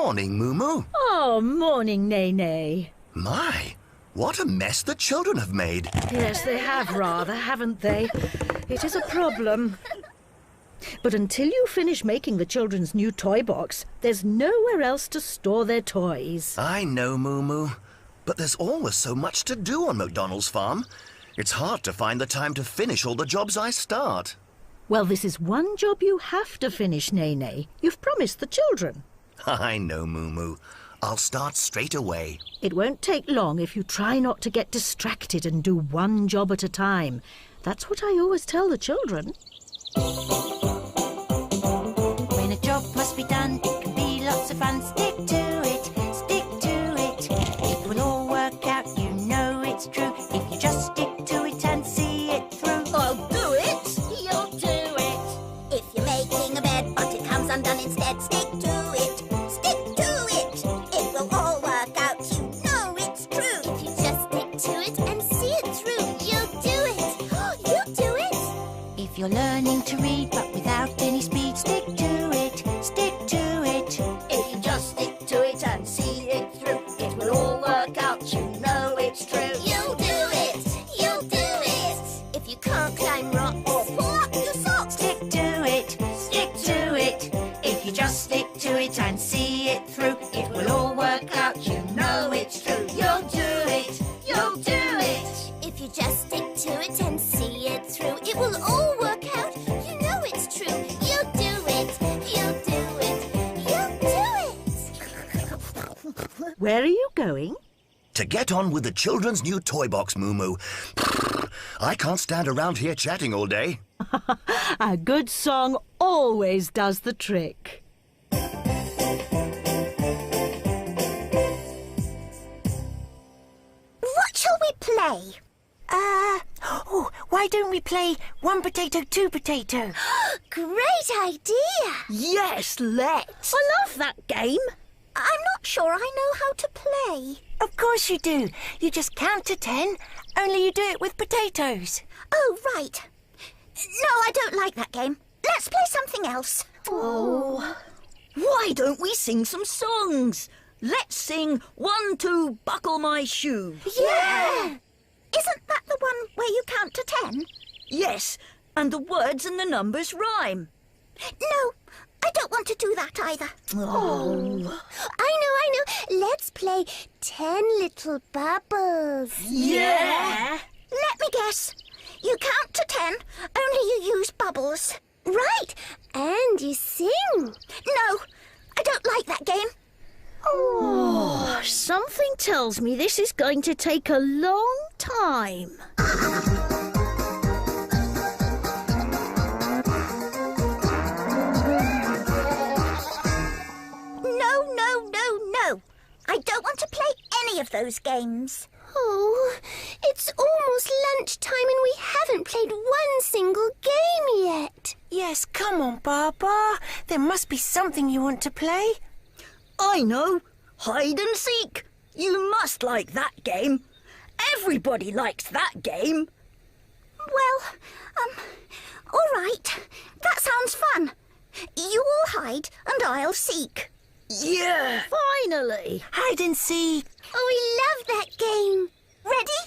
Morning, Moo. Oh, morning, Nene. My, what a mess the children have made. Yes, they have rather, haven't they? It is a problem. But until you finish making the children's new toy box, there's nowhere else to store their toys. I know, Moo, but there's always so much to do on MacDonald's farm. It's hard to find the time to finish all the jobs I start. Well, this is one job you have to finish, Nene. You've promised the children. I know, Moo. I'll start straight away. It won't take long if you try not to get distracted and do one job at a time. That's what I always tell the children. When a job must be done, it can be lots of fun. Stick to it, stick to it. It will all work out, you know it's true. If you just stick to it and see it through. I'll do it. You'll do it. If you're making a bed but it comes undone instead, stick to it. Stick to it. It will all work out, you know it's true. If you just stick to it and see it through, you'll do it. You'll do it. If you're learning to read but without any speed, stick to it, stick to it. If you just stick to it and see it through, it will all work out, you know it's true. You'll do it. You'll do it. If you can't climb rocks or pull up your socks, Stick to it, stick to it. If you just stick to it and see it through, it will all work out, you know it's true. You'll do it, you'll do it. if you just stick to it and see it through, it will all work out, you know it's true. You'll do it. You'll do it. You'll do it. Where are you going? To get on with the children's new toy box, Moo. I can't stand around here chatting all day. A good song always does the trick. What shall we play? Why don't we play one potato, two potato? Great idea. Yes, let's. I love that game. I'm not sure I know how to play. Of course you do. You just count to 10, only you do it with potatoes. Oh, right. No, I don't like that game. Let's play something else. Oh. Why don't we sing some songs? Let's sing 1, 2, Buckle My Shoe. Yeah! Isn't that the one where you count to 10? Yes, and the words and the numbers rhyme. No, I don't want to do that either. Oh. I know. Let's play 10 Little Bubbles. Yeah. Let me guess. You count to 10, only you use bubbles. Right, and you sing. No, I don't like that game. Oh, something tells me this is going to take a long time. No. I don't want to play any of those games. Oh, it's almost lunchtime and we haven't played one single game yet. Yes, come on, Baba. There must be something you want to play. I know. Hide and seek. You must like that game. Everybody likes that game. Well, all right. That sounds fun. You all hide and I'll seek. Yeah. Finally. Hide and seek. Oh, we love that game. Ready?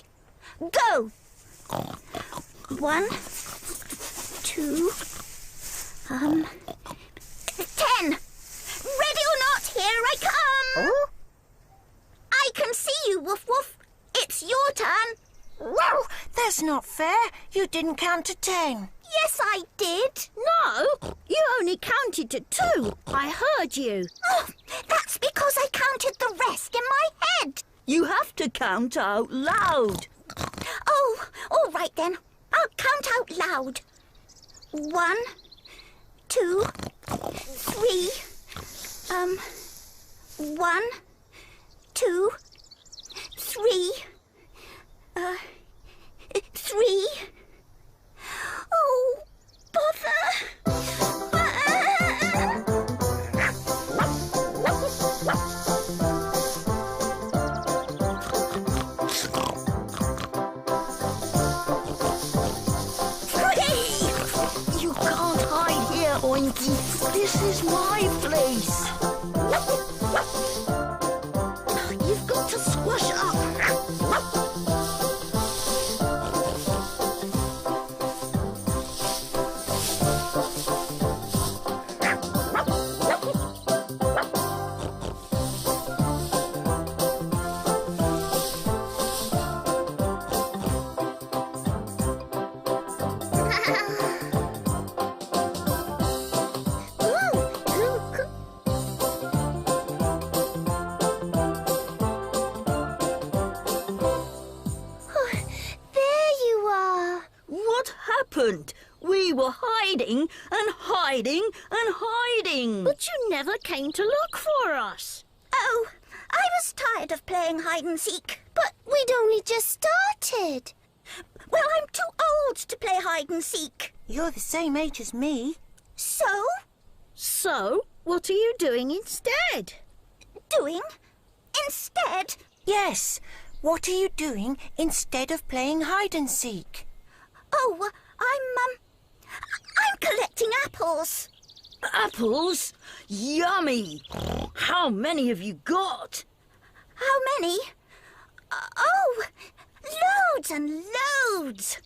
Go. 1, 2, 10. Ready or not, here I come. Oh? I can see you, Woof Woof. It's your turn. Wow, that's not fair. You didn't count to 10. Yes, I did. No, you only counted to 2. I heard you. Oh, that's because I counted the rest in my head. You have to count out loud. Oh, all right then. I'll count out loud. 1, 2, 3. 1, 2, 3. 3. Oh, bother. You can't hide here, Oinky. This is my place. You've got to squash up. We were hiding and hiding and hiding. But you never came to look for us. Oh, I was tired of playing hide and seek. But we'd only just started. Well, I'm too old to play hide and seek. You're the same age as me. So? So, what are you doing instead? Doing? Instead? Yes. What are you doing instead of playing hide and seek? Oh, I'm collecting apples. Apples? Yummy! How many have you got? How many? Oh, loads and loads.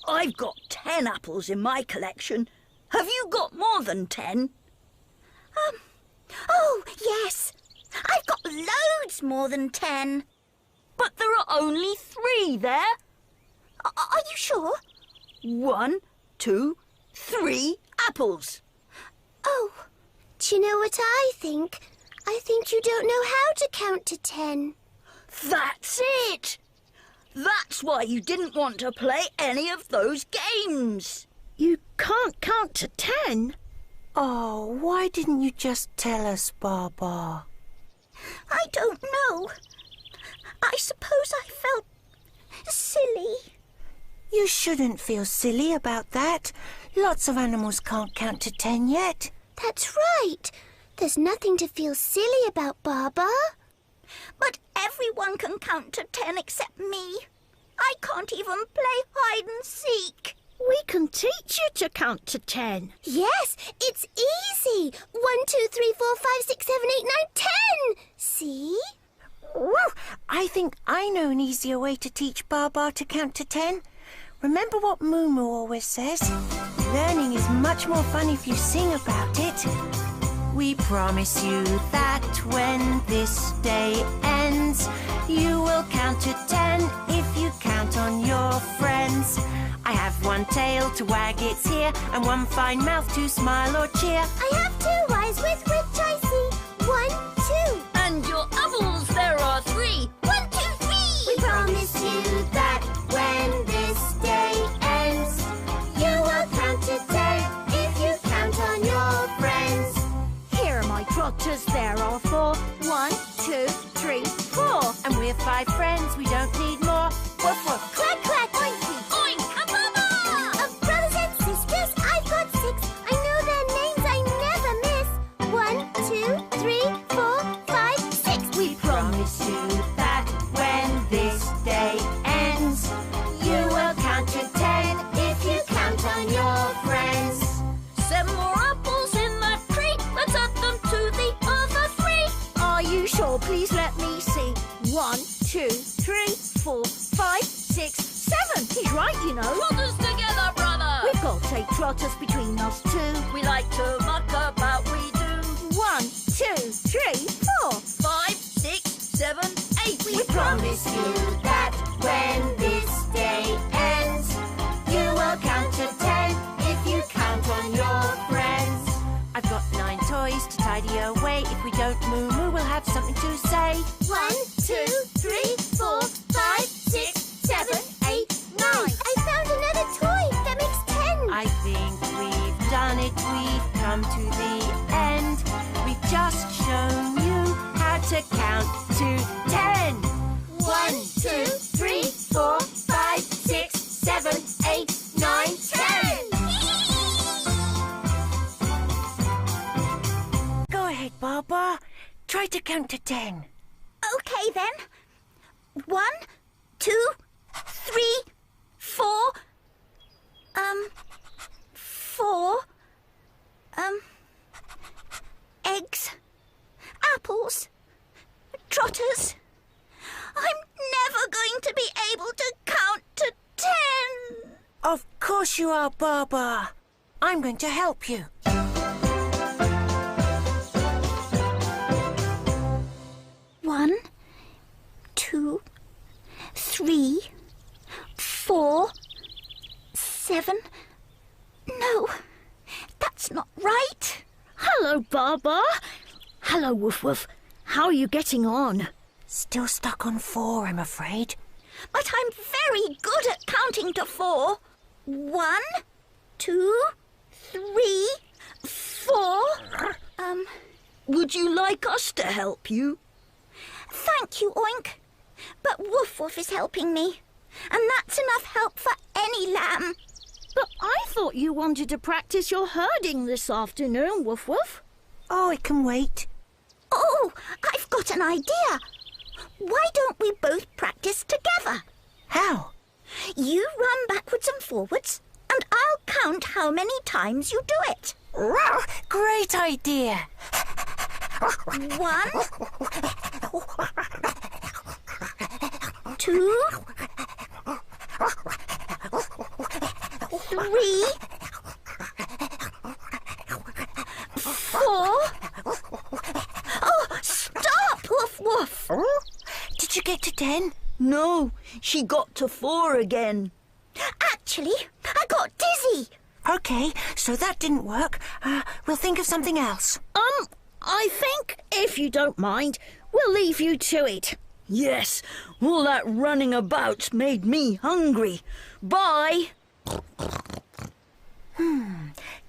I've got 10 apples in my collection. Have you got more than 10? Oh, yes. I've got loads more than 10. But there are only 3 there. Are you sure? 1, 2, 3 apples. Oh, do you know what I think? I think you don't know how to count to 10. That's it! That's why you didn't want to play any of those games. You can't count to 10. Oh, why didn't you just tell us, Baba? I don't know. I suppose I felt silly. You shouldn't feel silly about that. Lots of animals can't count to 10 yet. That's right. There's nothing to feel silly about, Baba. But everyone can count to 10 except me. I can't even play hide and seek. We can teach you to count to 10. Yes, it's easy. 1, 2, 3, 4, 5, 6, 7, 8, 9, 10. See? Well, I think I know an easier way to teach Baba to count to 10. Remember what Moo always says? Learning is much more fun if you sing about it. We promise you that when this day ends, you will count to 10 if you count on your friends. I have one tail to wag its here, and one fine mouth to smile or cheer. I have 2 eyes with which I see. 1, 2. And your apples, there are 3. 1, 2, 3. We promise you that when this day ends, you will count to 10 if you count on your friends. Here are my trotters, there are 4. 1, 2, 3, 4. And we're 5 friends, we don't need more. Woof woof. Clack, clack, oinky. Oink! Of brothers and sisters, I've got 6. I know their names, I never miss. 1, 2, 3, 4, 5, 6. We promise you that when this day ends, you will count to 10 if you count on your friends. 7 more apples in that tree. Let's add them to the other 3. Are you sure? Please let me see. 1, 2, 3, 4, 5, 6, 7. He's right, you know. Trotters together, brother. We've got 8 trotters between us 2. We like to muck about, we do. 1, 2, 3, 4. 5, 6, 7, 8. We promise you that when this day ends, you will count to 10 if you count on your friends. I've got 9 toys to tidy away. If we don't moo, we'll have something to say. 1, 2, 3, 4, 5, 6, 7, 8, 9. I found another toy. That makes 10. I think we've done it. We've come to the end. We've just shown you how to count to 10. 1, 2, 3, 4, 5, 6, 7, 8, 9, 10. Go ahead, Baba. Try to count to 10. Okay then. 1, 2, 3, 4. 4. Eggs. Apples. Potters. I'm never going to be able to count to 10. Of course you are, Baba. I'm going to help you. 1, 2, 3, 4, 7. No, that's not right. Hello, Baba. Hello, Woof Woof. How are you getting on? Still stuck on 4, I'm afraid. But I'm very good at counting to 4. 1, 2, 3, 4. Would you like us to help you? Thank you, Oink. But Woof Woof is helping me. And that's enough help for any lamb. But I thought you wanted to practice your herding this afternoon, Woof Woof. Oh, it can wait. Oh, I've got an idea. Why don't we both practice together? How? You run backwards and forwards, and I'll count how many times you do it. Great idea. 1, 2, 3, 4. Oh, stop, Woof Woof. Did you get to 10? No, she got to 4 again. Actually, I got dizzy. OK, so that didn't work. We'll think of something else. I think, if you don't mind, we'll leave you to it. Yes, all that running about made me hungry. Bye.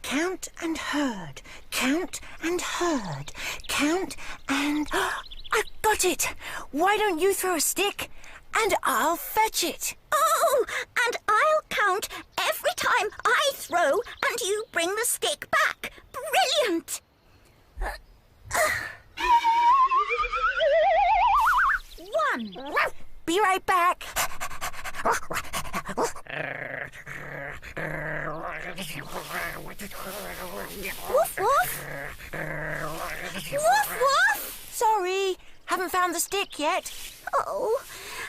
Count and herd. Count and herd. Count and... I've got it! Why don't you throw a stick and I'll fetch it? Oh, and I'll count every time I throw and you bring the stick back. Brilliant! 1. Be right back. Woof Woof! Woof Woof! Sorry, haven't found the stick yet. Oh,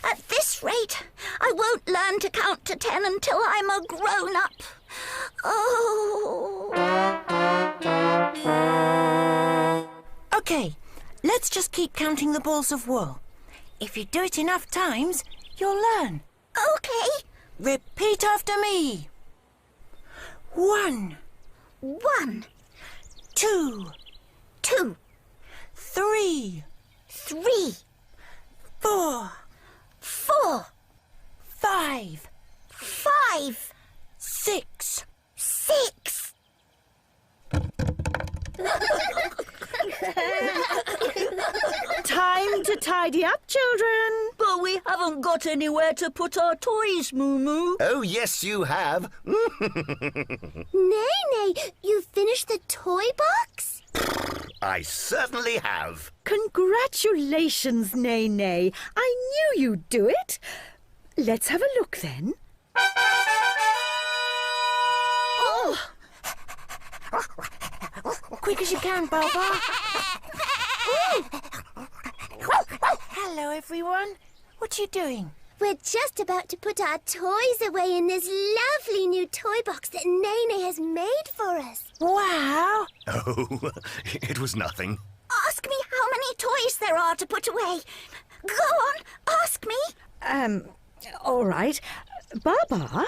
at this rate, I won't learn to count to 10 until I'm a grown-up. Oh. OK, let's just keep counting the balls of wool. If you do it enough times, you'll learn. Okay. Repeat after me. 1, 1, 2, 2, 3, 3, 4, 4, 5, 5, 6. 6. Time to tidy up, children. But we haven't got anywhere to put our toys, Moo Moo. Oh, yes, you have. Nay, you finished the toy box? I certainly have. Congratulations, Nay. I knew you'd do it. Let's have a look then. Oh! Quick as you can, Baba. Hello, everyone. What are you doing? We're just about to put our toys away in this lovely new toy box that Nene has made for us. Wow. Oh, it was nothing. Ask me how many toys there are to put away. Go on, ask me. All right. Baba,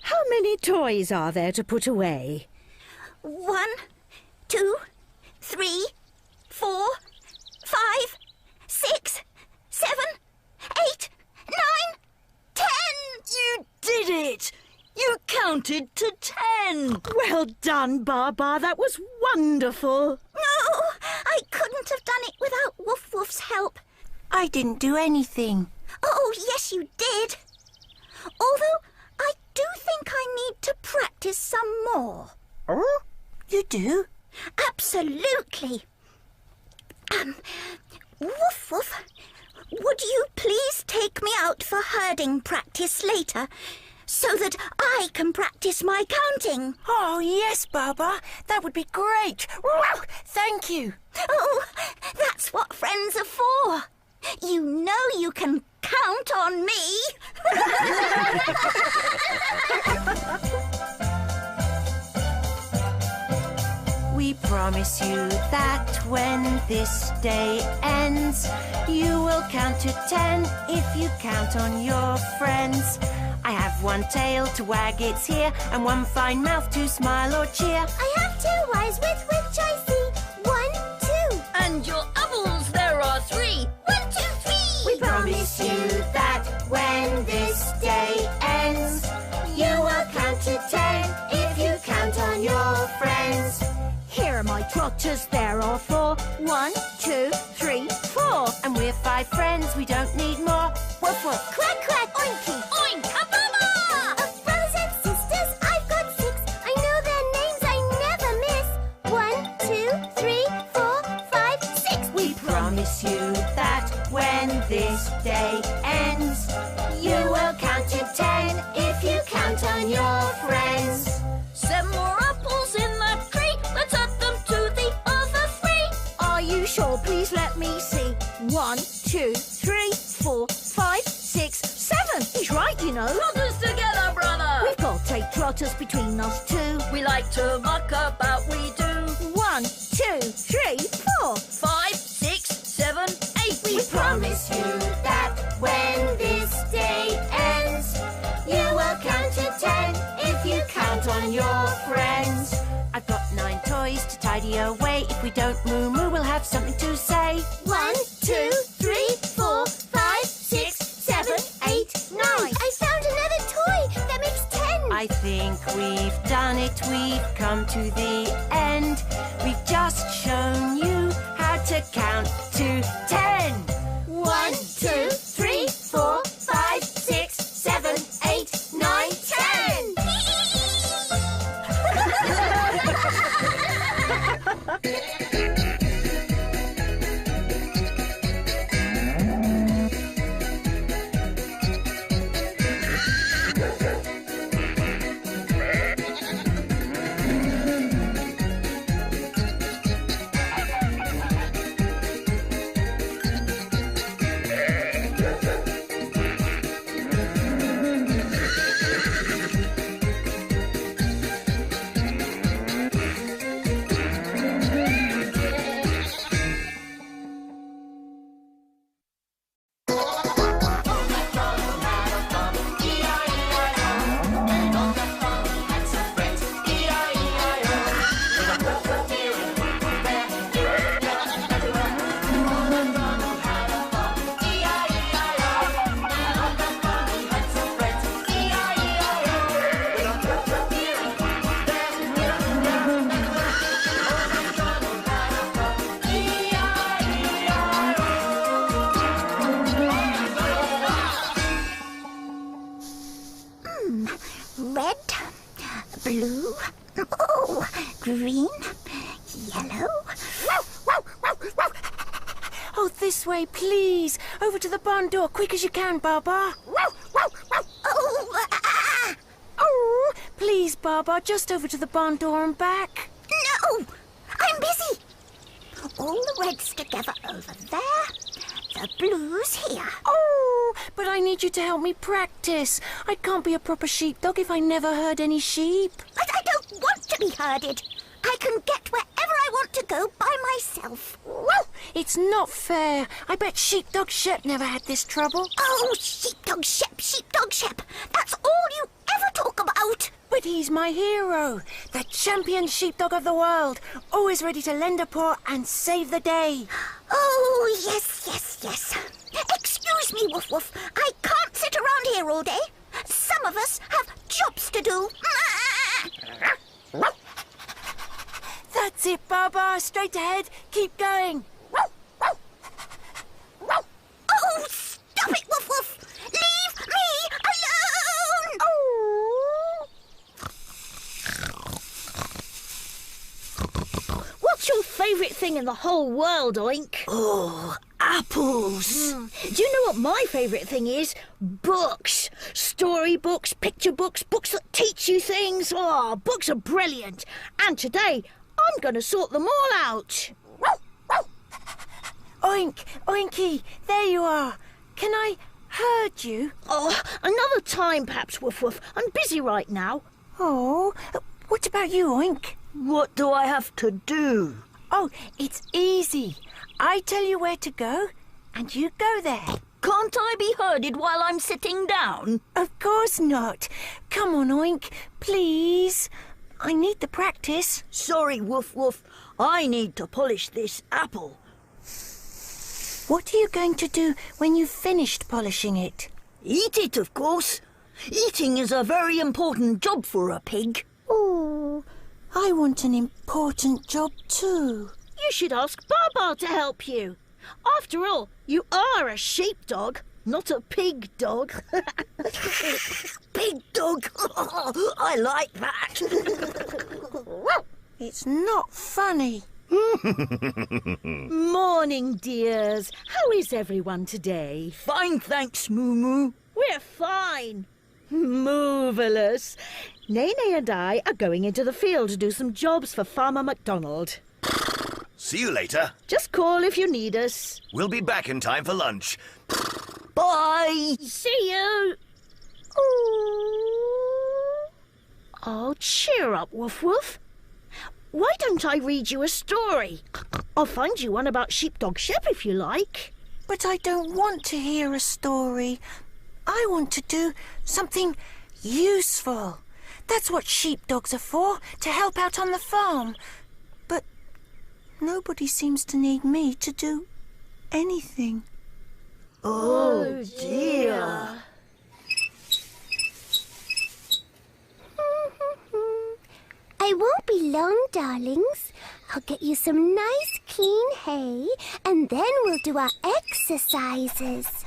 how many toys are there to put away? 1, 2, 3, 4, 5, 6, 7, 8, 9, 10. You did it! You counted to 10. Well done, Baba. That was wonderful. No, I couldn't have done it without Woof Woof's help. I didn't do anything. Oh, yes, you did. Although, I do think I need to practice some more. Oh? You do? Absolutely. Woof Woof, would you please take me out for herding practice later so that I can practice my counting? Oh, yes, Baba. That would be great. Wow, thank you. Oh, that's what friends are for. You know you can count on me. We promise you that when this day ends, you will count to 10 if you count on your friends. I have one tail to wag its here, and one fine mouth to smile or cheer. I have 2 eyes with which I see. 1, 2. And your apples, there are 3. 1, 2, 3. We promise you that when this day ends, you will count to 10 if you count on your friends. Here are my trotters, there are 4. 1, 2, 3, 4. And we're 5 friends, we don't need more. Woof woof. Quack, quack, oinky. Oink, kabama! Of brothers and sisters, I've got 6. I know their names, I never miss. 1, 2, 3, 4, 5, 6. We promise you that when this day ends, you will count to 10 if you count on your friends. 7 more apples in that tree. Let's add them to the other 3. Are you sure? Please let me see. 1, 2, 3, 4, 5, 6, 7. He's right, you know. Trotters together, brother. We've got 8 trotters between us two. We like to muck about, we do. 1, 2, 3, 4. 5, 6, 7, 8. We promise you that when this day ends, you will count to 10 if you count on your friends. I've got 9 toys to tidy away. If we don't moo moo, we'll have something to say. 1, 2, 3, 4, 5, 6, 7, 8, 9. I found another toy. That makes 10. I think we've done it, we've come to the end. We've just shown you how to count to 10. 1, 2, 3, 4, 5, 6, 7, 8, 9, 10. Red, blue, oh, green, yellow. Oh, this way, please. Over to the barn door, quick as you can, Baba. Oh, please, Baba, just over to the barn door and back. No, I'm busy. All the reds together over there, the blues here. Oh, but I need you to help me practice. I can't be a proper sheepdog if I never herd any sheep. But I don't want to be herded. I can get wherever I want to go by myself. It's not fair. I bet Sheepdog Shep never had this trouble. Oh, Sheepdog Shep, Sheepdog Shep. That's all you ever talk about. But he's my hero, the champion sheepdog of the world, always ready to lend a paw and save the day. Oh, yes, yes, yes. Excuse me, Woof Woof. I can't sit around here all day. Some of us have jobs to do. That's it, Baba. Straight ahead. Keep going. Oh, stop it, Woof Woof. Leave me alone. What's your favourite thing in the whole world, Oink? Oh, apples. Do you know what my favourite thing is? Books. Storybooks, picture books, books that teach you things. Oh, books are brilliant. And today, I'm going to sort them all out. Oink, oinky, there you are. Can I herd you? Oh, another time perhaps, Woof Woof. I'm busy right now. Oh, what about you, Oink? What do I have to do? Oh, it's easy. I tell you where to go, and you go there. Can't I be herded while I'm sitting down? Of course not. Come on, Oink, please. I need the practice. Sorry, Woof Woof. I need to polish this apple. What are you going to do when you've finished polishing it? Eat it, of course. Eating is a very important job for a pig. Oh, I want an important job too. You should ask Baba to help you. After all, you are a sheepdog, not a pig dog. Pig dog. I like that. It's not funny. Morning, dears. How is everyone today? Fine, thanks, Moo Moo. We're fine. Marvellous. Nene and I are going into the field to do some jobs for Farmer MacDonald. See you later. Just call if you need us. We'll be back in time for lunch. Bye. See you. Oh, cheer up, Woof Woof. Why don't I read you a story? I'll find you one about Sheepdog Shep if you like. But I don't want to hear a story. I want to do something useful. That's what sheepdogs are for, to help out on the farm. But nobody seems to need me to do anything. Oh, dear. I won't be long, darlings. I'll get you some nice clean hay, and then we'll do our exercises.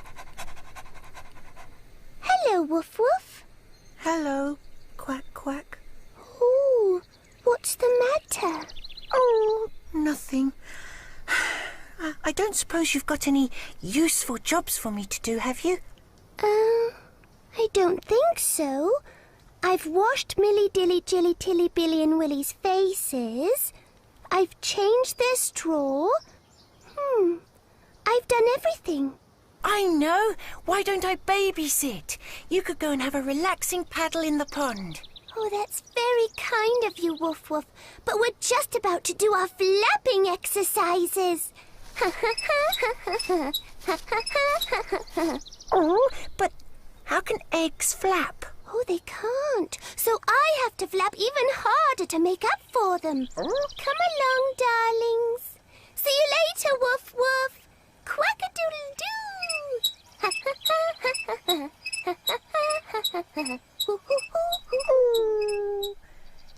Hello, Woof Woof. Hello, quack quack. Ooh, what's the matter? Oh, nothing. I don't suppose you've got any useful jobs for me to do, have you? I don't think so. I've washed Milly Dilly Jilly Tilly Billy and Willy's faces. I've changed their straw. I've done everything. I know. Why don't I babysit? You could go and have a relaxing paddle in the pond. Oh, that's very kind of you, Woof Woof. But we're just about to do our flapping exercises. Oh, but how can eggs flap? Oh, they can't. So I have to flap even harder to make up for them. Come along, darlings. See you later, Woof Woof. Quack-a-doodle-doo.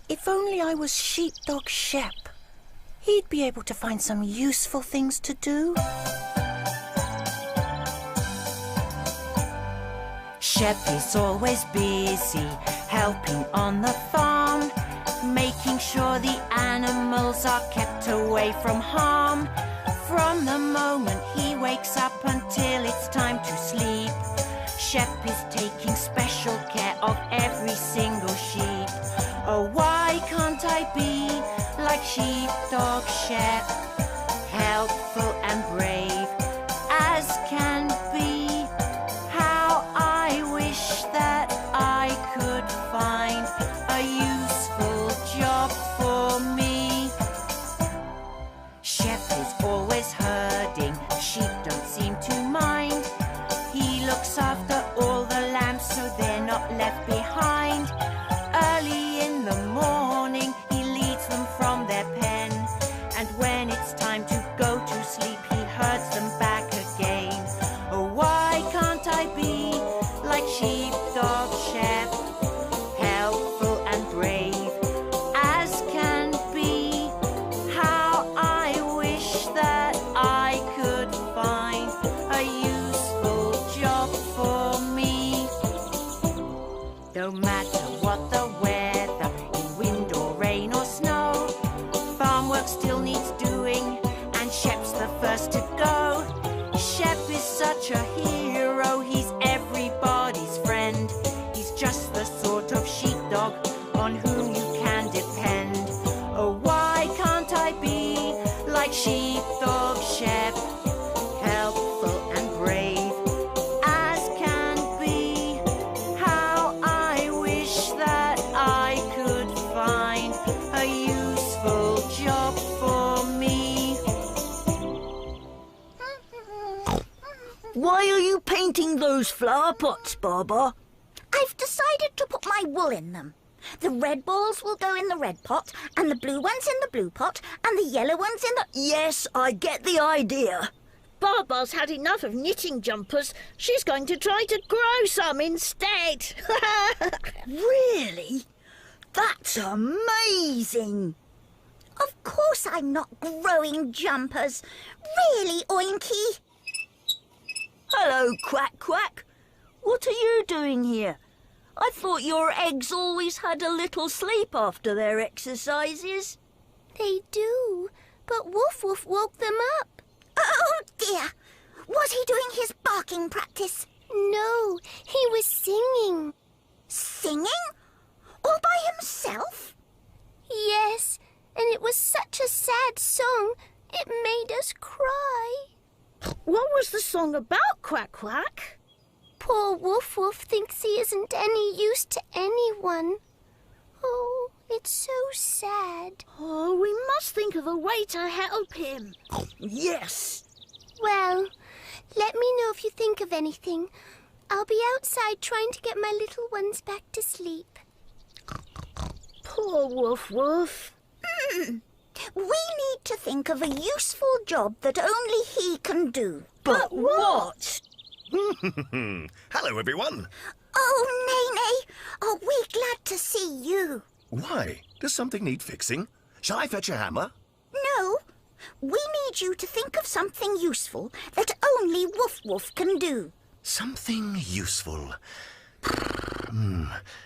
If only I was Sheepdog Shep. He'd be able to find some useful things to do. Shep is always busy, helping on the farm, making sure the animals are kept away from harm. From the moment he wakes up until it's time to sleep, Shep is taking special care of every single sheep. Oh, why can't I be like Sheepdog Shep, helpful and brave as can be? How I wish that I could find a useful job for me. Shep is always herding, sheep don't seem to mind. He looks after all the lambs so they're not left behind. Early in the morning he leads them from their pen, and when it's time to go to sleep he herds them back again. Oh, why can't I be like Sheepdog Shep, helpful and brave as can be? How I wish that I could find a useful job for me. No matter what the weather, in wind or rain or snow, farm work still needs doing, and Shep's the first to go. Shep is such a hero, he's everybody's friend. He's just the sort of sheepdog on whom you can depend. Oh, why can't I be like Sheepdog Shep, painting those flower pots, Baba? I've decided to put my wool in them. The red balls will go in the red pot, and the blue ones in the blue pot, and the yellow ones in the... Yes, I get the idea. Baba's had enough of knitting jumpers. She's going to try to grow some instead. Really? That's amazing. Of course I'm not growing jumpers. Really, Oinky? Hello, Quack Quack. What are you doing here? I thought your eggs always had a little sleep after their exercises. They do, but Woof Woof woke them up. Oh, dear. Was he doing his barking practice? No, he was singing. Singing? All by himself? Yes, and it was such a sad song, it made us cry. What was the song about, Quack Quack? Poor Woof Woof thinks he isn't any use to anyone. Oh, it's so sad. Oh, we must think of a way to help him. Yes. Well, let me know if you think of anything. I'll be outside trying to get my little ones back to sleep. Poor Woof Woof. We need to think of a useful job that only he can do. But what? Hello, everyone. Oh, Nene, are we glad to see you? Why? Does something need fixing? Shall I fetch a hammer? No, we need you to think of something useful that only Woof Woof can do. Something useful.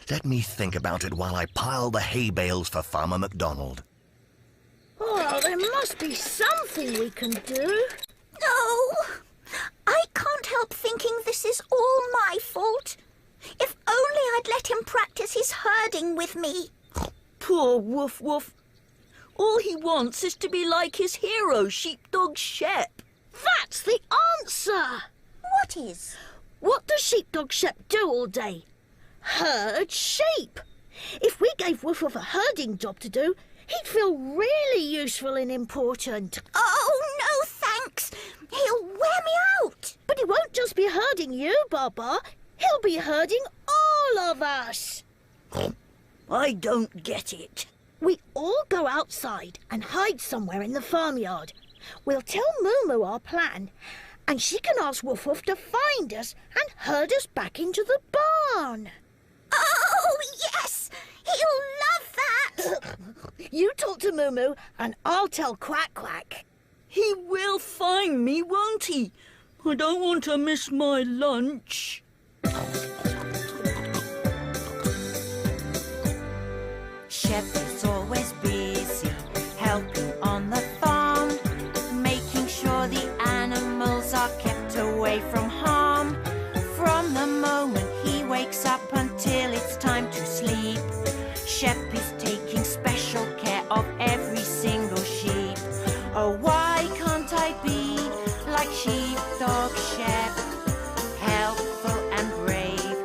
Let me think about it while I pile the hay bales for Farmer MacDonald. Oh, there must be something we can do. No, I can't help thinking this is all my fault. If only I'd let him practice his herding with me. Poor Woof Woof. All he wants is to be like his hero, Sheepdog Shep. That's the answer. What is? What does Sheepdog Shep do all day? Herd sheep. If we gave Woof Woof a herding job to do, he'd feel really useful and important. Oh, no thanks. He'll wear me out. But he won't just be herding you, Baba. He'll be herding all of us. I don't get it. We all go outside and hide somewhere in the farmyard. We'll tell Moo our plan, and she can ask Woof Woof to find us and herd us back into the barn. Oh, yes. He'll love that. You talk to Moo and I'll tell Quack Quack. He will find me, won't he? I don't want to miss my lunch. Shep is always busy, helping on the farm, making sure the animals are kept away from harm. From the moment he wakes up until it's time to sleep, Shep is taking special care of every single sheep. Oh, why can't I be like Sheepdog Shep, helpful and brave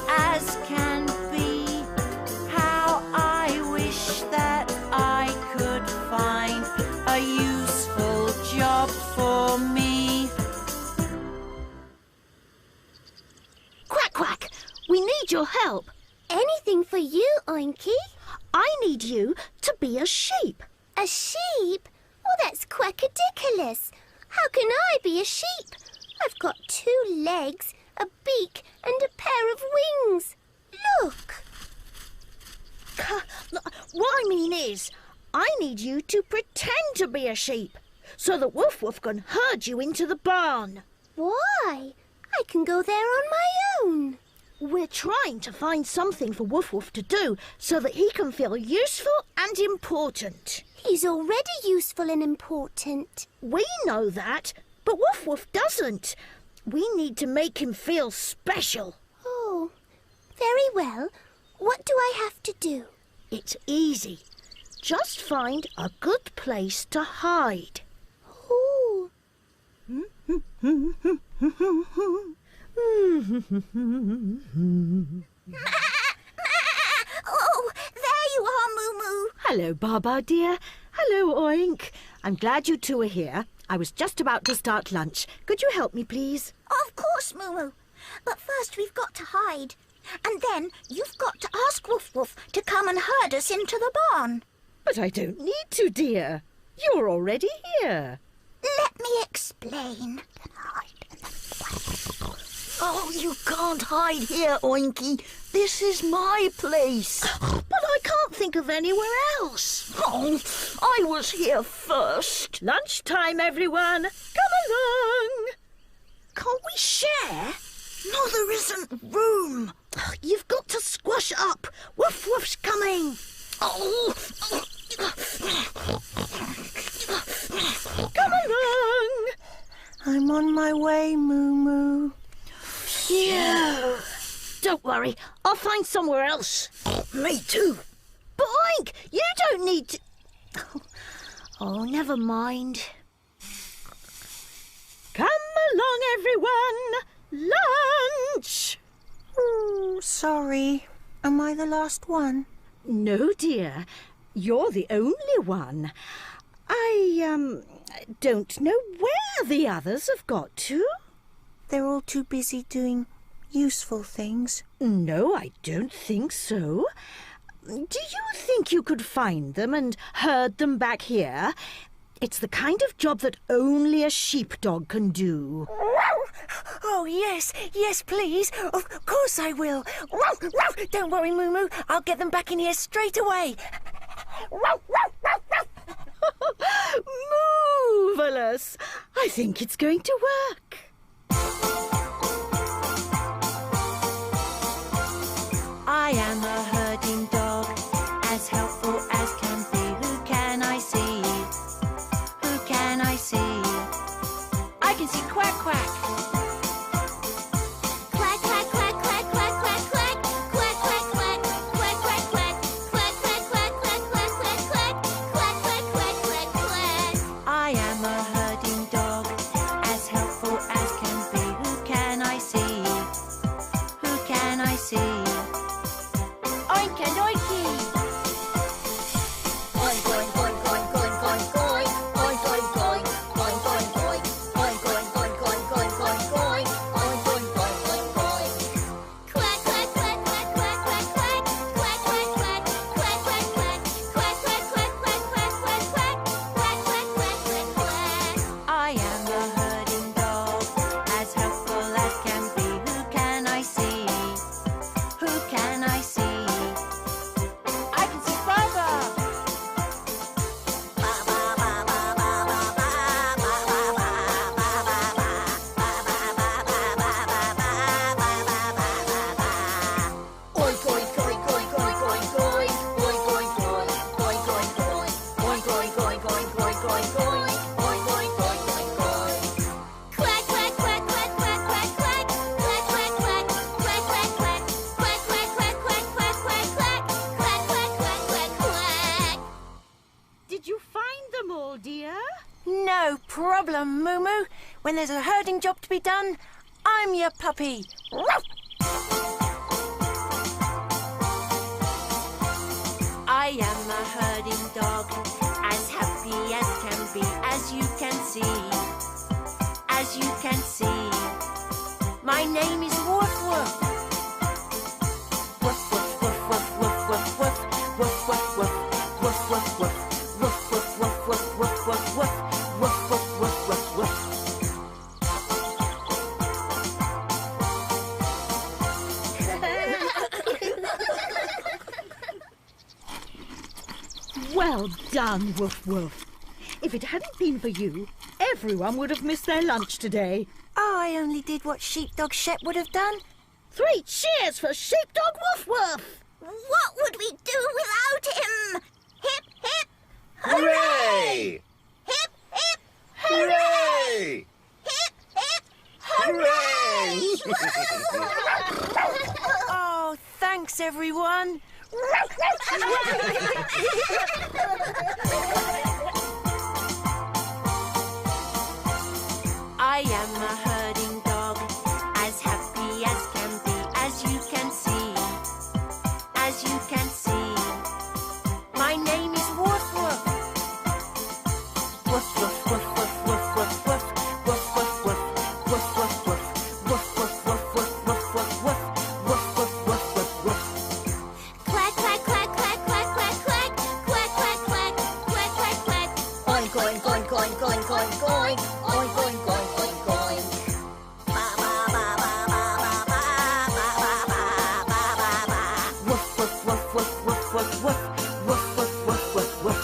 as can be? How I wish that I could find a useful job for me. Quack Quack, we need your help. Anything for you, Oinky? I need you to be a sheep. A sheep? Oh, that's quackadiculous. How can I be a sheep? I've got 2 legs, a beak, and a pair of wings. Look. What I mean is, I need you to pretend to be a sheep, so that Woof Woof can herd you into the barn. Why? I can go there on my own. We're trying to find something for Woof Woof to do so that he can feel useful and important. He's already useful and important. We know that, but Woof Woof doesn't. We need to make him feel special. Oh, very well. What do I have to do? It's easy. Just find a good place to hide. Oh. Oh, there you are, Moo Moo. Hello, Baba dear. Hello, Oink. I'm glad you two are here. I was just about to start lunch. Could you help me, please? Of course, Moo Moo. But first we've got to hide. And then you've got to ask Woof Woof to come and herd us into the barn. But I don't need to, dear. You're already here. Let me explain. Oh, you can't hide here, Oinky. This is my place. But I can't think of anywhere else. Oh, I was here first. Lunchtime, everyone. Come along. Can't we share? No, there isn't room. You've got to squash up. Woof Woof's coming. Oh. Come along. I'm on my way, Moo Moo. Yeah. Don't worry. I'll find somewhere else. Me too. But Oink, you don't need to... Oh, never mind. Come along, everyone. Lunch. Oh, sorry. Am I the last one? No, dear. You're the only one. I don't know where the others have got to. They're all too busy doing useful things. No, I don't think so. Do you think you could find them and herd them back here? It's the kind of job that only a sheepdog can do. Oh, yes, please. Of course I will. Don't worry, Moo Moo. I'll get them back in here straight away. Marvellous! I think it's going to work. I am a herding dog, as helpful as can be. Who can I see? Who can I see? I can see Quack Quack. Quack, quack, quack, quack, quack, quack, quack. Quack, quack, quack. Quack, quack, quack. Quack, quack, quack, quack, quack, quack, quack. Quack, quack, quack, quack, quack. I am a herding dog, as helpful as can be. Who can I see? Who can I see? Oink and oinky! Oink, oink, oink, oink, oink, oink, oink. Oink, oink, oink. Oink, oink, oink. Oink, oink, oink, oink, oink, oink, oink. Oink, oink, oink, oink, oink. Quack, quack, quack, quack, quack, quack, quack. Quack, quack, quack. Quack, quack, quack. Quack, quack, quack, quack, quack, quack, quack. Quack, quack, quack, quack, quack. I am a herding dog, as helpful as can be. Who can I see? Who can I see? I can see Baba! Oink, oink, oink, oink, oink, oink, oink. Oink, oink, oink. Oink, oink, oink. Oink, oink, oink, oink, oink, oink, oink. Oink, oink, oink, oink, oink. Quack, quack, quack, quack, quack, quack, quack. Quack, quack, quack. Quack, quack, quack. Quack, quack, quack, quack, quack, quack, quack. Quack, quack, quack, quack, quack. Did you find them all, dear? No problem, Moo Moo. When there's a herding job to be done, I'm your puppy. I am a herding dog, as happy as can be, as you can see, as you can see. My name is Woof Woof. Woof, woof, woof, woof, woof, woof, woof. Woof, woof, woof. Woof, woof, woof. Woof, woof, woof, woof, woof, woof, woof. Woof, woof, woof, woof, woof. Well done, Woof Woof. If it hadn't been for you, everyone would have missed their lunch today. Oh, I only did what Sheepdog Shep would have done. 3 cheers for Sheepdog Woof Woof! What would we do without him? Hip, hip. Hooray! Hip, hip. Hooray! Hip, hip. Hooray! Oh, thanks, everyone. I am a herding dog, as happy as can be, as you can see, as you can see. My name is Woof Woof. Woof, woof, woof, woof, woof, woof, woof. Woof, woof, woof. Woof, woof, woof. Woof, woof, woof, woof, coin, coin, coin, coin, coin, coin, coin, coin, coin, coin, coin, coin. Ba ba ba ba ba ba ba ba ba ba ba ba. Woof, woof, woof, woof, woof, woof, woof, woof, woof, woof, woof, woof.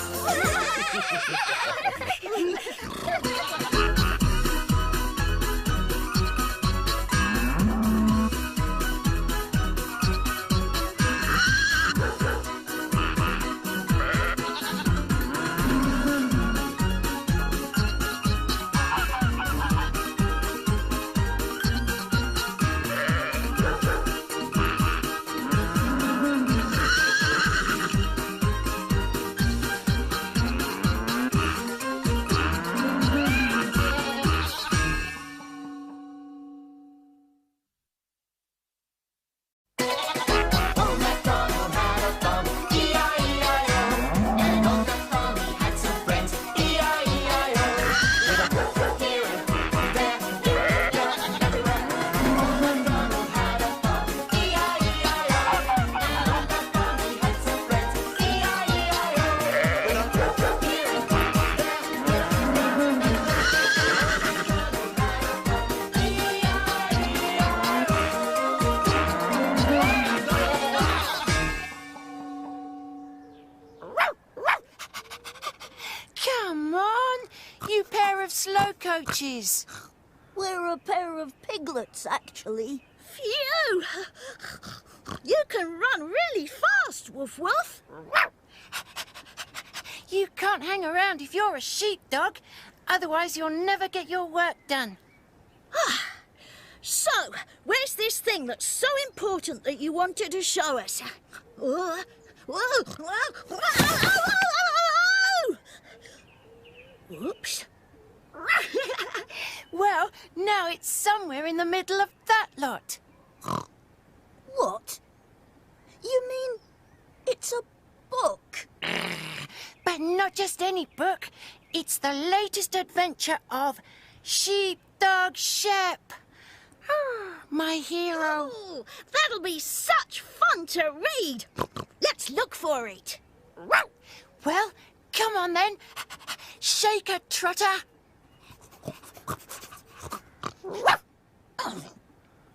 Old MacDonald had a farm, E-I-E-I-O. And on that farm he had some friends, E-I-E-I-O. With a woof here and there, yonder and everywhere. Old MacDonald had a farm, E-I-E-I-O. And on that farm he had some friends, E-I-E-I-O. With a woof here and there, yonder and Come on, you pair of slow coaches. We're a pair of piglets, actually. Phew! You can run really fast, Woof Woof. You can't hang around if you're a sheepdog, otherwise you'll never get your work done. So, where's this thing that's so important that you wanted to show us? Oops. Well, now it's somewhere in the middle of that lot. What? You mean it's a book? But not just any book. It's the latest adventure of Sheepdog Shep. My hero. Oh, that'll be such fun to read. Let's look for it. Well, come on then. Shake a trotter.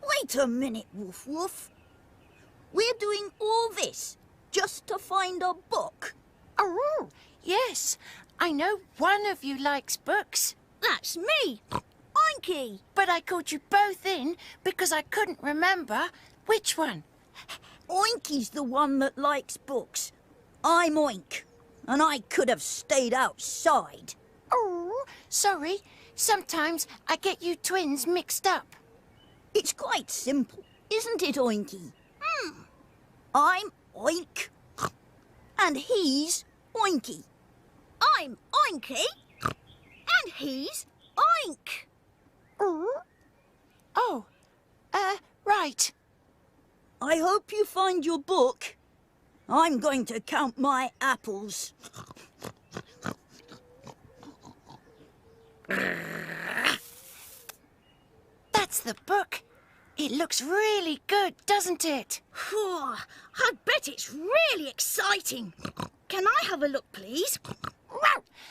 Wait a minute, Woof Woof. We're doing all this just to find a book. Oh, yes. I know one of you likes books. That's me. Oinky! But I called you both in because I couldn't remember which one. Oinky's the one that likes books. I'm Oink, and I could have stayed outside. Oh, sorry. Sometimes I get you twins mixed up. It's quite simple, isn't it, Oinky? I'm Oink, and he's Oinky. I'm Oinky, and he's Oink. Oh, right. I hope you find your book. I'm going to count my apples. That's the book. It looks really good, doesn't it? Phew, I bet it's really exciting. Can I have a look, please?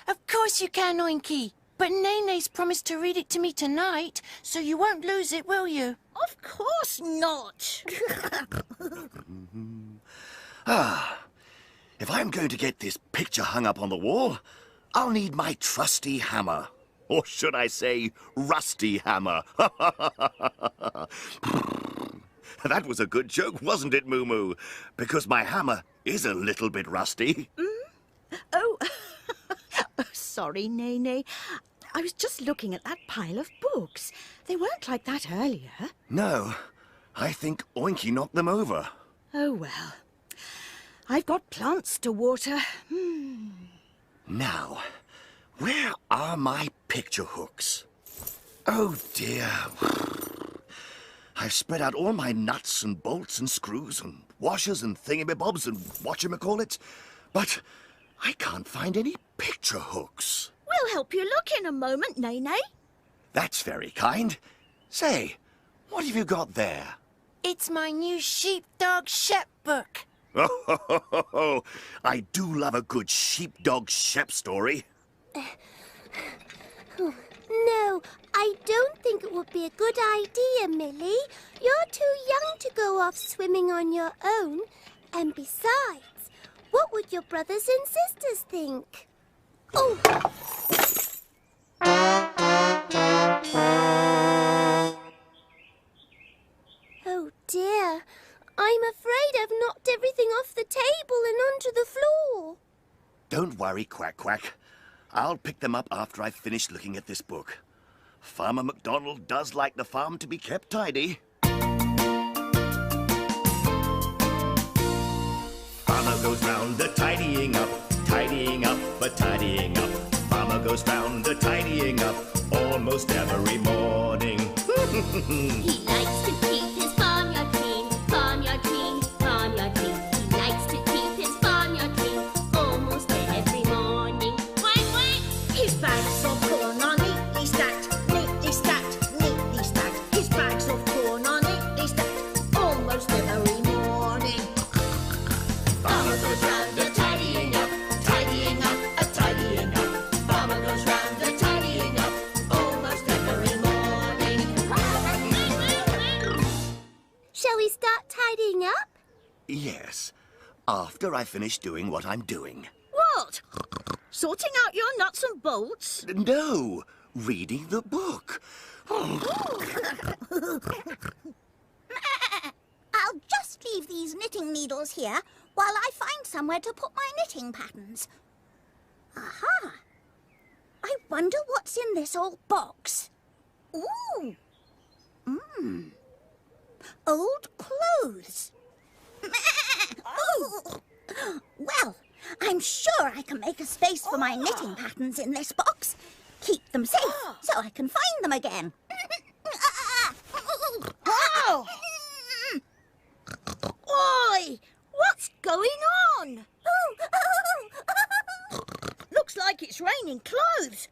Of course you can, Oinky. But Nene's promised to read it to me tonight, so you won't lose it, will you? Of course not. If I'm going to get this picture hung up on the wall, I'll need my trusty hammer. Or should I say, rusty hammer? That was a good joke, wasn't it, Moo Moo? Because my hammer is a little bit rusty. Oh, sorry, Nene. I was just looking at that pile of books. They weren't like that earlier. No, I think Oinky knocked them over. Oh, well. I've got plants to water. Now, where are my picture hooks? Oh, dear. I've spread out all my nuts and bolts and screws and washers and thingamabobs and whatchamacallit, but I can't find any picture hooks. We'll help you look in a moment, Nene. That's very kind. Say, what have you got there? It's my new Sheepdog Shep book. Oh, I do love a good sheepdog Shep story. No, I don't think it would be a good idea, Millie. You're too young to go off swimming on your own. And besides, what would your brothers and sisters think? Oh! Oh dear, I'm afraid I've knocked everything off the table and onto the floor. Don't worry, Quack Quack. I'll pick them up after I've finished looking at this book. Farmer MacDonald does like the farm to be kept tidy. Farmer goes round the tidying up, but tidying up. Farmer goes round the tidying up almost every morning. He likes to keep his farmyard clean, farmyard clean, farmyard clean. He likes to keep his farmyard clean almost every morning. Quack, quack! His bags of corn are neatly stacked, neatly stacked, neatly stacked. His bags of corn are neatly stacked almost every morning. Farmer goes round the tidying up, tidying up, a tidying up. Farmer goes round the tidying up almost every morning. Shall we start tidying up? Yes, after I finish doing what I'm doing. What? Sorting out your nuts and bolts? No, reading the book. I'll just leave these knitting needles here while I find somewhere to put my knitting patterns. Aha! I wonder what's in this old box. Ooh! Old clothes. Ooh. Well, I'm sure I can make a space for my knitting patterns in this box. Keep them safe so I can find them again. Oh! Oi! What's going on? Looks like it's raining clothes.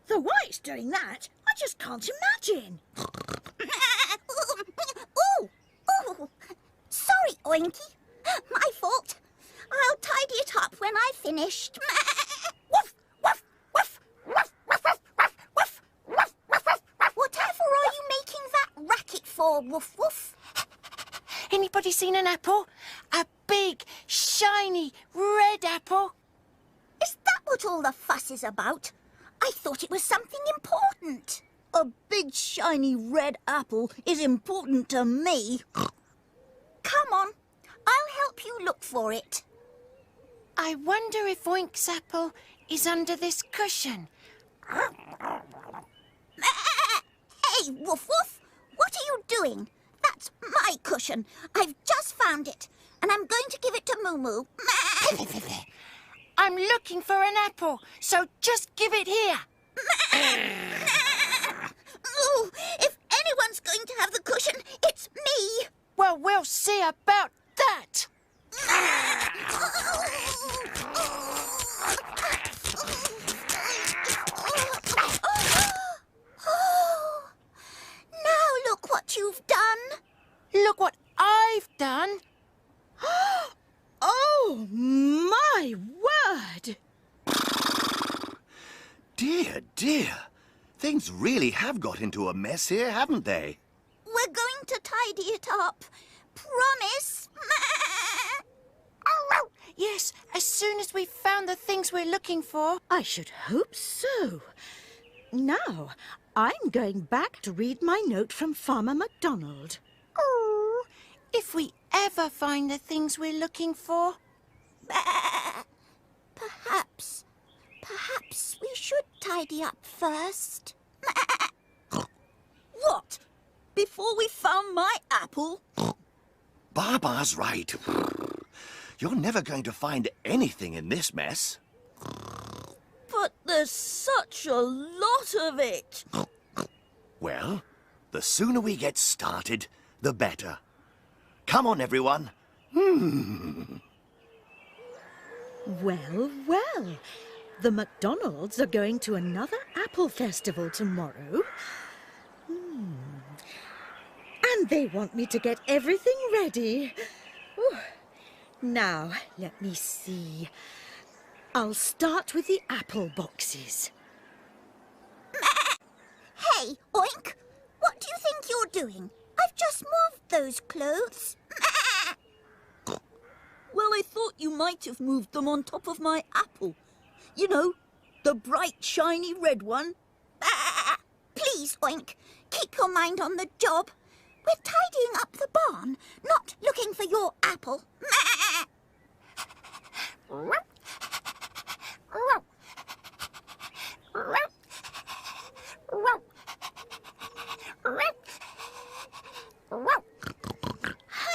Though why it's doing that, I just can't imagine. Ooh! Sorry, Oinky. My fault. I'll tidy it up when I've finished. Woof! Woof! Woof! Woof! Woof! Woof! Woof! Woof! Woof! Woof! Whatever are you making that racket for, Woof Woof? Anybody seen an apple? A big, shiny, red apple? Is that what all the fuss is about? I thought it was something important. A big shiny red apple is important to me. Come on, I'll help you look for it. I wonder if Oink's apple is under this cushion. Hey, Woof Woof, what are you doing? That's my cushion. I've just found it, and I'm going to give it to Moo Moo. I'm looking for an apple, so just give it here. Ooh, if anyone's going to have the cushion, it's me. Well, we'll see about that. Now look what you've done. Look what I've done. Oh, my word! Dear, dear. Things really have got into a mess here, haven't they? We're going to tidy it up. Promise. Yes, as soon as we've found the things we're looking for. I should hope so. Now, I'm going back to read my note from Farmer MacDonald. Oh, if we ever find the things we're looking for. Perhaps we should tidy up first. What? Before we found my apple? Baba's right. You're never going to find anything in this mess. But there's such a lot of it. Well, the sooner we get started, the better. Come on, everyone. Well, well. The MacDonalds are going to another apple festival tomorrow. And they want me to get everything ready. Ooh. Now, let me see. I'll start with the apple boxes. Hey, Oink, what do you think you're doing? I've just moved those clothes. Well, I thought you might have moved them on top of my apple. You know, the bright, shiny red one. Please, Oink, keep your mind on the job. We're tidying up the barn, not looking for your apple.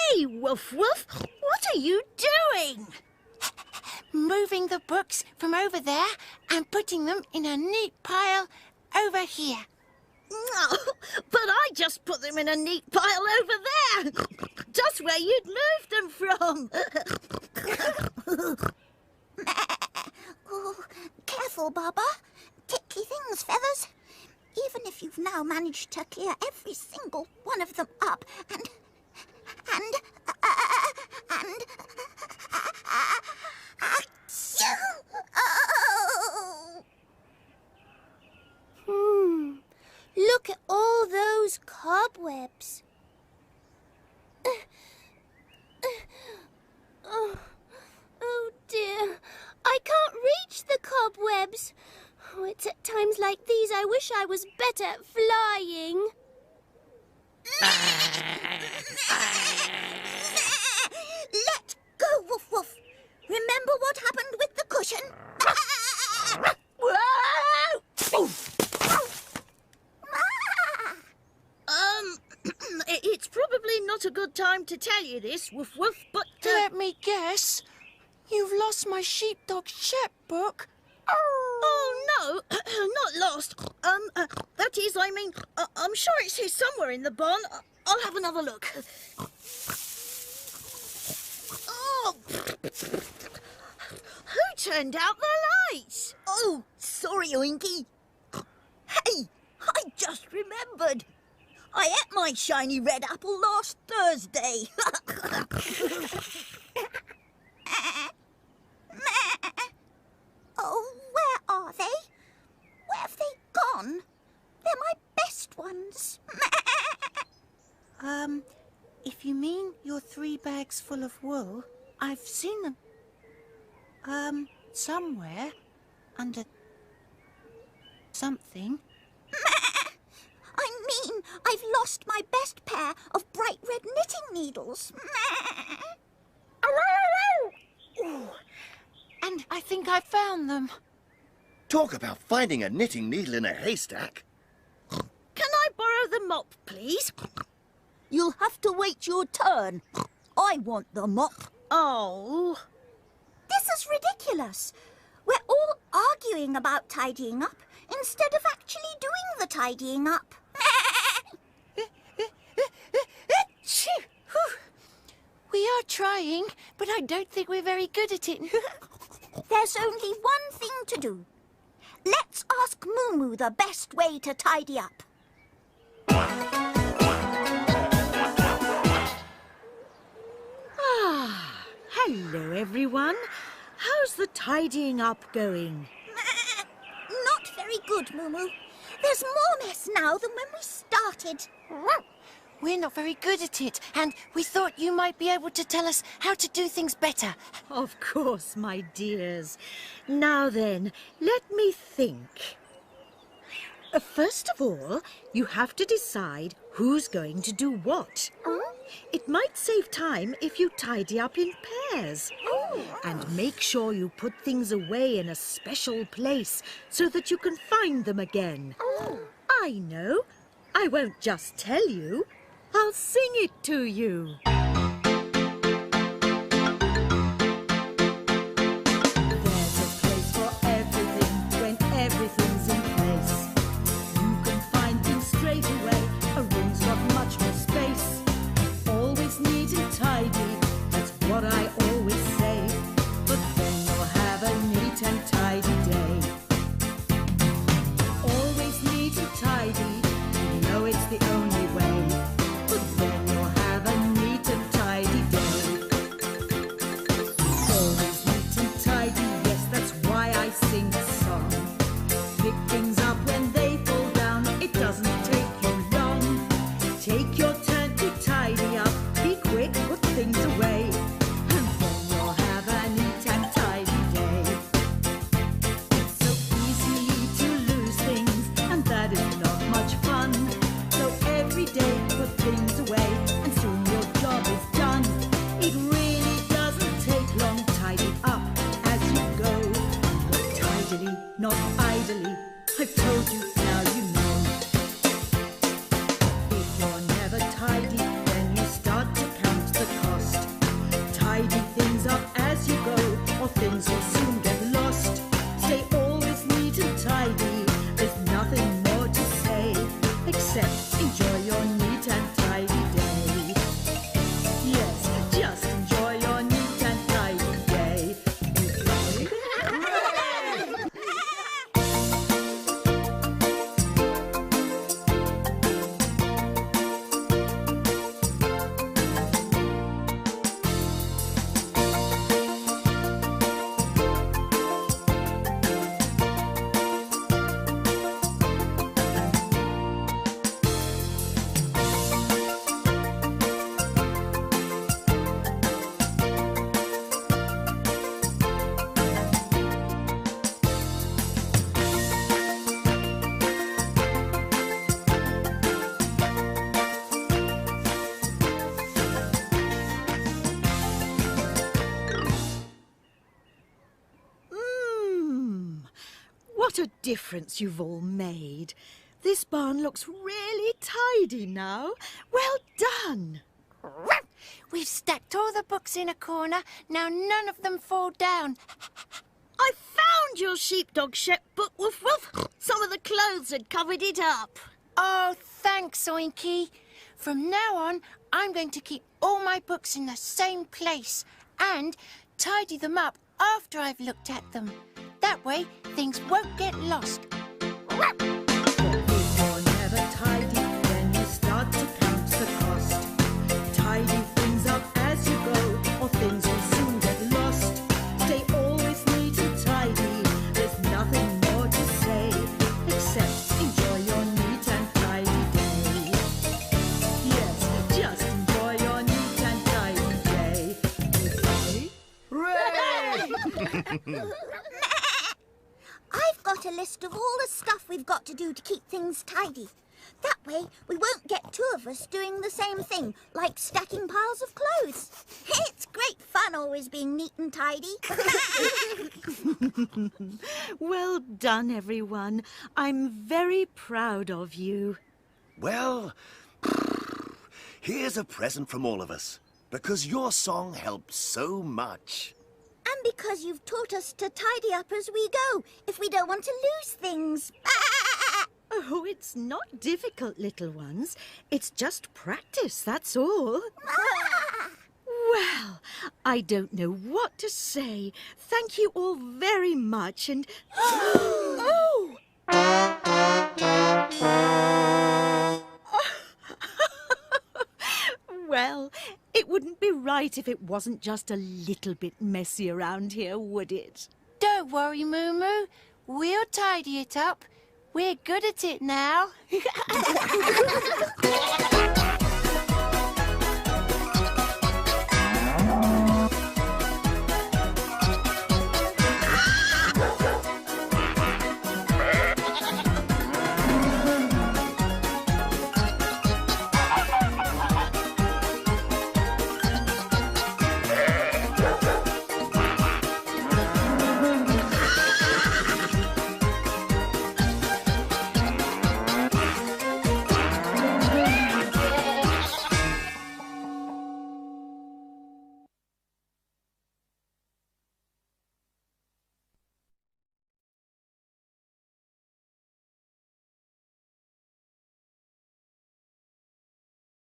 Hey, Woof Woof, what are you doing? Moving the books from over there and putting them in a neat pile over here. No, but I just put them in a neat pile over there. Just where you'd moved them from. Oh, careful, Baba. Tickly things, Feathers. Even if you've now managed to clear every single one of them up and... Oh. Look at all those cobwebs. Oh dear, I can't reach the cobwebs. Oh, it's at times like these I wish I was better at flying. Let go, Woof Woof. Remember what happened with the cushion? It's probably not a good time to tell you this, Woof Woof, but... Let me guess. You've lost my sheepdog Shep book. Oh, no, not lost. That is, I mean, I'm sure it's here somewhere in the barn. I'll have another look. Oh! Who turned out the lights? Oh, sorry, Oinky. Hey, I just remembered. I ate my shiny red apple last Thursday. Oh, where are they? Where have they gone? They're my best ones. If you mean your 3 bags full of wool, I've seen them. Somewhere. Under... something. I mean, I've lost my best pair of bright red knitting needles. Ooh, and I think I found them. Talk about finding a knitting needle in a haystack. Can I borrow the mop, please? You'll have to wait your turn. I want the mop. Oh. This is ridiculous. We're all arguing about tidying up instead of actually doing the tidying up. We are trying, but I don't think we're very good at it. There's only one thing to do. Let's ask Moo Moo the best way to tidy up. Hello, everyone. How's the tidying up going? Not very good, Moo Moo. There's more mess now than when we started. We're not very good at it, and we thought you might be able to tell us how to do things better. Of course, my dears. Now then, let me think. First of all, you have to decide who's going to do what. It might save time if you tidy up in pairs. And make sure you put things away in a special place so that you can find them again. I know. I won't just tell you. I'll sing it to you. There's a place for everything when everything's in place. You can find things straight away. A room's got much more space. Always neat and tidy, that's what I always say. But then you'll have a neat and tidy day. Always neat and tidy, you know it's the only way. But then you'll have a neat and I've told you, now you know. If you're never tidy, then you start to count the cost. Tidy things up as you go, or things will soon get lost. Stay always neat and tidy. There's nothing more to say, except enjoy your neat and tidy day. Yes, just enjoy your neat and tidy day. Okay? What a difference you've all made. This barn looks really tidy now. Well done. We've stacked all the books in a corner. Now none of them fall down. I found your sheepdog book, Woof Woof. Some of the clothes had covered it up. Oh, thanks, Oinky. From now on, I'm going to keep all my books in the same place and tidy them up after I've looked at them. That way, things won't get lost. If you're never tidy, then you start to count the cost. Tidy things up as you go, or things will soon get lost. Stay always neat and tidy. There's nothing more to say, except enjoy your neat and tidy day. Yes, just enjoy your neat and tidy day. Okay? I've got a list of all the stuff we've got to do to keep things tidy. That way, we won't get two of us doing the same thing, like stacking piles of clothes. It's great fun always being neat and tidy. Well done, everyone. I'm very proud of you. Well, here's a present from all of us, because your song helped so much. And because you've taught us to tidy up as we go, if we don't want to lose things. Oh, it's not difficult, little ones. It's just practice, that's all. Well, I don't know what to say. Thank you all very much and... Oh! Well, it wouldn't be right if it wasn't just a little bit messy around here, would it? Don't worry, Moo Moo. We'll tidy it up. We're good at it now.